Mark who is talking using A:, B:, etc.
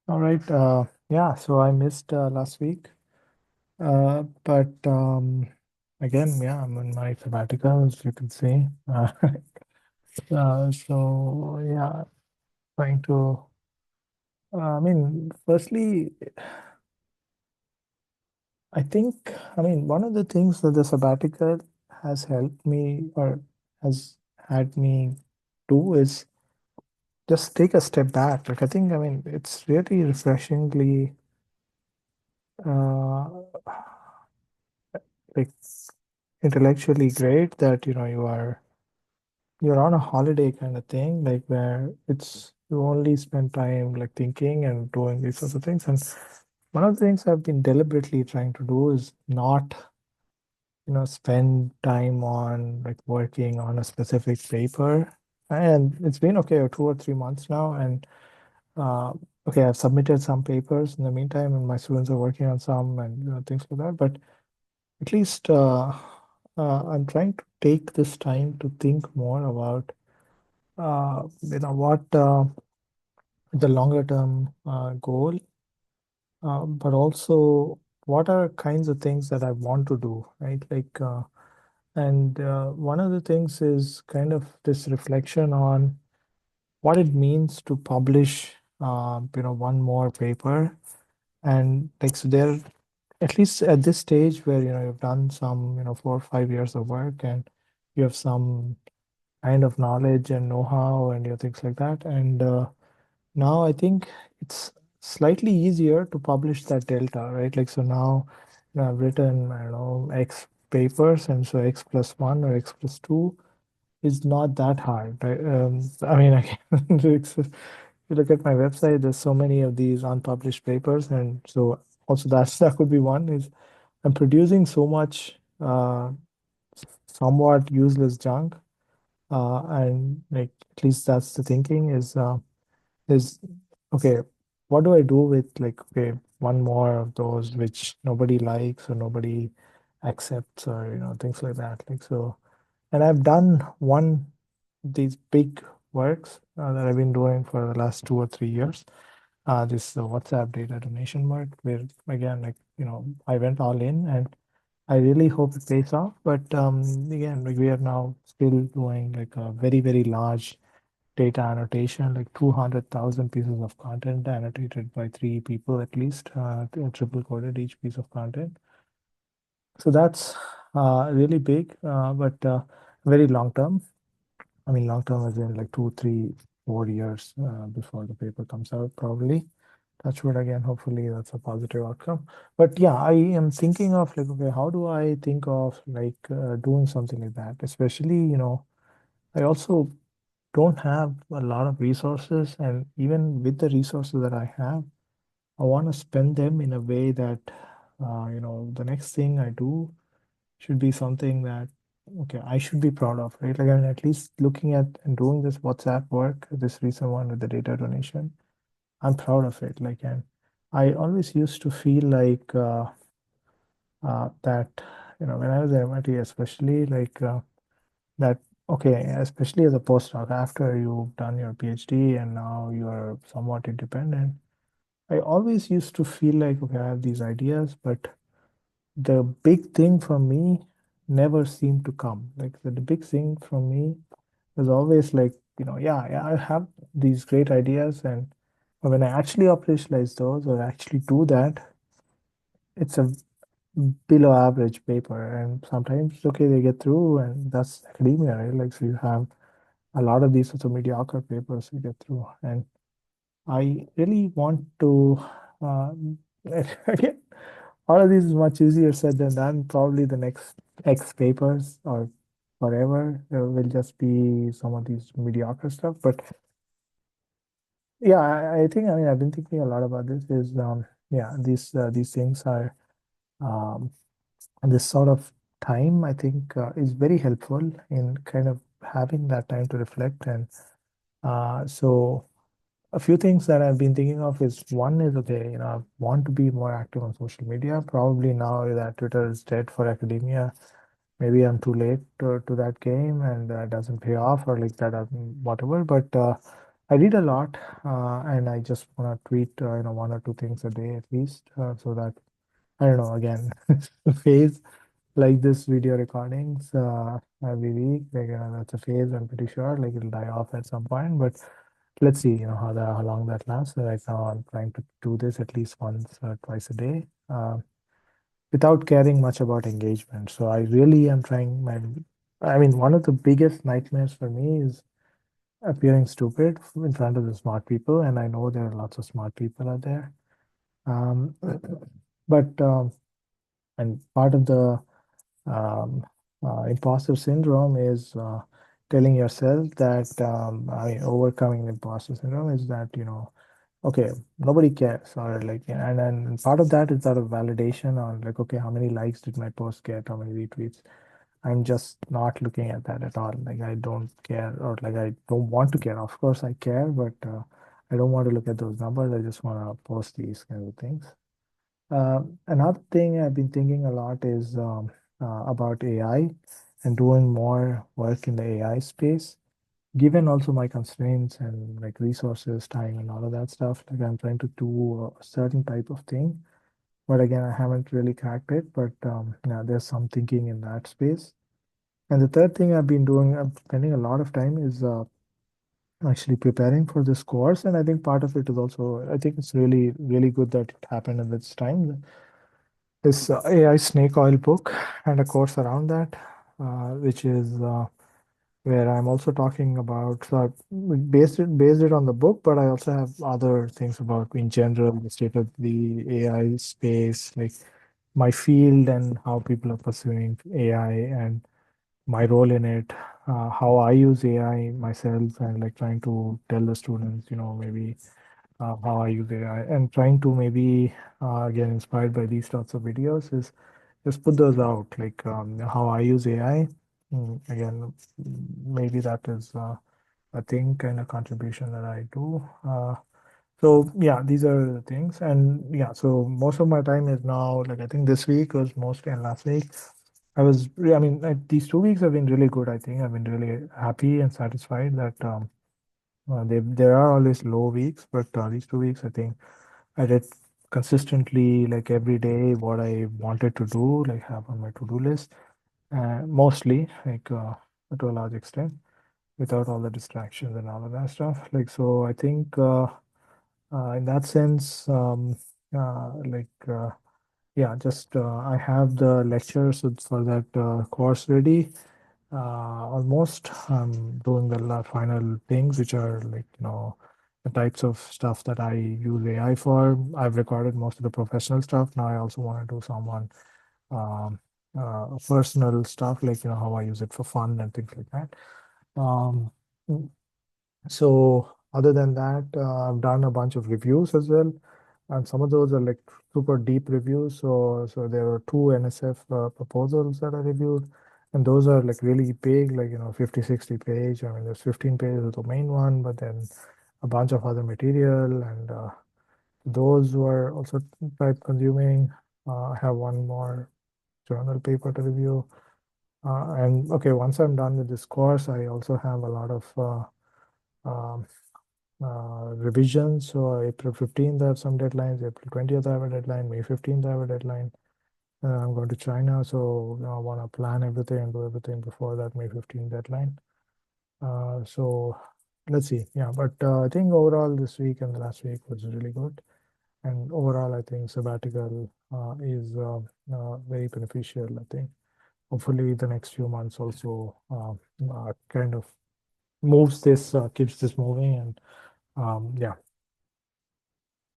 A: All right. Yeah, so I missed last week. But again, yeah, I'm in my sabbatical, as you can see. So yeah, trying to. Firstly, one of the things that the sabbatical has helped me or has had me do is just take a step back. It's really refreshingly uh, like intellectually great that you're on a holiday kind of thing, like where it's you only spend time like thinking and doing these sorts of things. And one of the things I've been deliberately trying to do is not, spend time on like working on a specific paper. And it's been okay, 2 or 3 months now. And okay, I've submitted some papers in the meantime, and my students are working on some and things like that. But at least I'm trying to take this time to think more about what the longer term goal, but also what are kinds of things that I want to do, right? And one of the things is kind of this reflection on what it means to publish, one more paper. And like, so there, at least at this stage where, you've done some, 4 or 5 years of work and you have some kind of knowledge and know-how and things like that. And now I think it's slightly easier to publish that delta, right? Like, so now, I've written, I don't know, X papers, and so X plus one or X plus two is not that hard, right? I can, if you look at my website, there's so many of these unpublished papers. And so also that could be one is I'm producing so much somewhat useless junk. And like, at least that's the thinking is okay, what do I do with like, okay, one more of those which nobody likes or nobody accepts or things like that. Like, so, and I've done one these big works that I've been doing for the last 2 or 3 years. This WhatsApp data donation work, where again, like, I went all in, and I really hope it pays off. But again, like, we are now still doing like a very, very large data annotation, like 200,000 pieces of content annotated by three people at least, triple coded each piece of content. So that's really big, but very long term. Long term as in like 2, 3, 4 years before the paper comes out, probably. Touch wood again, hopefully that's a positive outcome. But yeah, I am thinking of like, okay, how do I think of like doing something like that? Especially, I also don't have a lot of resources, and even with the resources that I have, I want to spend them in a way that the next thing I do should be something that, okay, I should be proud of, right? Like, at least looking at and doing this WhatsApp work, this recent one with the data donation, I'm proud of it. Like, and I always used to feel like that, when I was at MIT, especially like that, okay, especially as a postdoc, after you've done your PhD and now you're somewhat independent, I always used to feel like, okay, I have these ideas, but the big thing for me never seemed to come. Like, the big thing for me was always like, yeah, yeah, I have these great ideas, and when I actually operationalize those or actually do that, it's a below average paper. And sometimes, okay, they get through, and that's academia, right? Like, so you have a lot of these sorts of mediocre papers you get through. And I really want to, again, all of this is much easier said than done. Probably the next X papers or whatever will just be some of these mediocre stuff. But yeah, I think, I've been thinking a lot about this is, yeah, these things are, um, this sort of time, I think, is very helpful in kind of having that time to reflect. And so a few things that I've been thinking of is one is, okay, I want to be more active on social media. Probably now that Twitter is dead for academia, maybe I'm too late to that game, and it doesn't pay off or like that, whatever. But I read a lot, and I just want to tweet, one or two things a day at least, so that I don't know. Again, phase like this video recordings every week, like that's a phase. I'm pretty sure, like it'll die off at some point, but let's see, how long that lasts. Right now, I'm trying to do this at least once or twice a day, without caring much about engagement. So I really am trying my. I mean, one of the biggest nightmares for me is appearing stupid in front of the smart people, and I know there are lots of smart people out there. Um, but and part of the um, imposter syndrome is telling yourself that overcoming imposter syndrome is that okay, nobody cares, or like, and then part of that is sort of validation on like, okay, how many likes did my post get, how many retweets. I'm just not looking at that at all. Like I don't care, or like I don't want to care. Of course I care, but I don't want to look at those numbers. I just want to post these kinds of things. Another thing I've been thinking a lot is about AI and doing more work in the AI space. Given also my constraints and like resources, time, and all of that stuff, like I'm trying to do a certain type of thing. But again, I haven't really cracked it. But yeah, there's some thinking in that space. And the third thing I've been doing, I'm spending a lot of time is actually preparing for this course. And I think part of it is also, I think it's really, really good that it happened at this time. This AI snake oil book and a course around that, which is where I'm also talking about. So I based it on the book, but I also have other things about in general the state of the AI space, like my field and how people are pursuing AI and my role in it, how I use AI myself, and like trying to tell the students, maybe how I use AI, and trying to maybe get inspired by these sorts of videos is just put those out, like how I use AI. Again, maybe that is a thing, kind of contribution that I do. So yeah, these are the things, and yeah, so most of my time is now, like I think this week was mostly, and last week I mean, like, these 2 weeks have been really good. I think I've been really happy and satisfied that there are always low weeks, but these 2 weeks, I think I did consistently, like every day, what I wanted to do, like have on my to-do list, mostly, like to a large extent, without all the distractions and all of that stuff. Like, so I think in that sense, like, yeah, just I have the lectures for that course ready. Almost I'm doing the final things, which are like, the types of stuff that I use AI for. I've recorded most of the professional stuff. Now I also want to do some on um, personal stuff, like, how I use it for fun and things like that. Um, so other than that, I've done a bunch of reviews as well, and some of those are like super deep reviews. So there were two NSF proposals that I reviewed, and those are like really big, like 50, 60 page. I mean, there's 15 pages of the main one, but then a bunch of other material, and those were also type consuming. I have one more journal paper to review. And okay, once I'm done with this course, I also have a lot of um, revisions. So April 15th, I have some deadlines. April 20th, I have a deadline. May 15th, I have a deadline. I'm going to China, so I want to plan everything and do everything before that May 15th deadline. So let's see. Yeah, but I think overall this week and the last week was really good. And overall, I think sabbatical is very beneficial. I think hopefully the next few months also kind of moves this, keeps this moving, and yeah,